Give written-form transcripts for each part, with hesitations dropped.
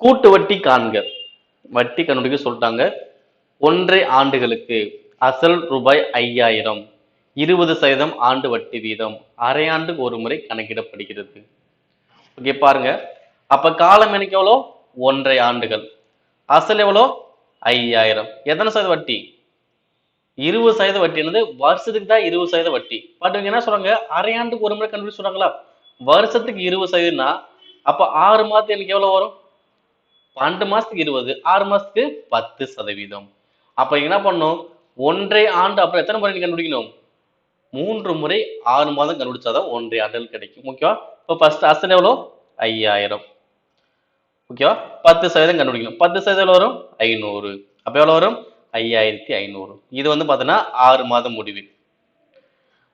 கூட்டு வட்டி காண்க. வட்டி கண்டுபிடிக்க சொல்லிட்டாங்க. ஒன்றை ஆண்டுகளுக்கு அசல் ரூபாய் 5000, 20% ஆண்டு வட்டி வீதம் அரையாண்டுக்கு ஒரு முறை கணக்கிடப்படுகிறது. ஓகே பாருங்க. அப்ப காலம் எனக்கு எவ்வளோ? ஒன்றை ஆண்டுகள். அசல் எவ்வளோ? 5000. எத்தனை சதவீத வட்டி? 20% வட்டி. என்னது? வருஷத்துக்கு தான் 20% வட்டி. பட் இவங்க என்ன சொல்றாங்க? அரையாண்டுக்கு ஒரு முறை கண்டுபிடிச்சு சொல்றாங்களா? வருஷத்துக்கு 20%னா அப்ப 6 மாதத்துக்கு எனக்கு எவ்வளவு வரும்? 12 மாசத்துக்கு 20, 6 மாசத்துக்கு 10%. அப்ப என்ன பண்ணும்? ஒன்றை ஆண்டு அப்புறம் எத்தனை முறை கண்டுபிடிக்கணும்? 3 முறை 6 மாதம் கண்டுபிடிச்சாதான் ஒன்றை ஆண்டுகள் கிடைக்கும். ஓகேவா? இப்போ ஃபர்ஸ்ட் அசல் எவ்வளோ? 5000. ஓகேவா? 10% கண்டுபிடிக்கணும். 10% வரும் 500. அப்ப எவ்வளவு வரும்? 5500. இது வந்து பாத்தீங்கன்னா 6 மாதம் முடிவில்.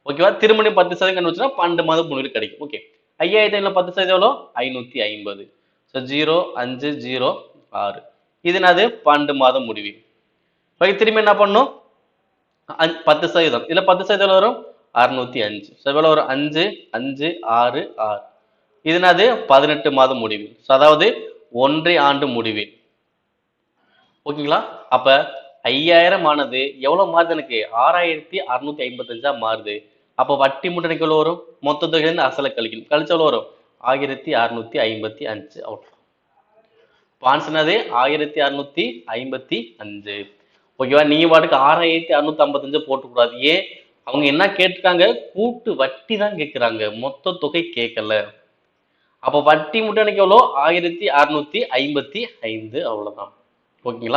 ஓகேவா? திரும்ப 10% கண்டுபிடிச்சா 12 மாதம் முடிவில் கிடைக்கும். ஓகே. 5500 10% எவ்வளோ? 550. ஸோ 0, 5, 0, 6. இது என்னது? 12 மாதம் முடிவில். ஓகே, திரும்ப என்ன பண்ணும்? 10%. இதுல 10% வரும் 605. ஸோ எவ்வளவு வரும்? 5, 5, 6, 6. இது என்னது? 18 மாதம் முடிவில். ஸோ அதாவது ஒன்றை ஆண்டு முடிவில். ஓகேங்களா? அப்ப 5000 ஆனது எவ்வளவு மாறுது? எனக்கு 6655 மாறுது. அப்ப வட்டி மட்டும் எனக்கு எவ்வளவு வரும்? மொத்த தொகையிலிருந்து அசலை கழிக்கணும். கழிச்சா எவ்வளவு வரும்? 1655. அவுட். ஆன்சர் என்னது? 1655. ஓகேவா? நீங்க பாட்டுக்கு 6655 போட்டுக்கூடாது. ஏன்? அவங்க என்ன கேட்டிருக்காங்க? கூட்டு வட்டி தான் கேட்கிறாங்க, மொத்த தொகை கேட்கல. அப்ப வட்டி மட்டும் எனக்கு எவ்வளோ? 1655. அவ்வளவுதான். ஓகேங்களா?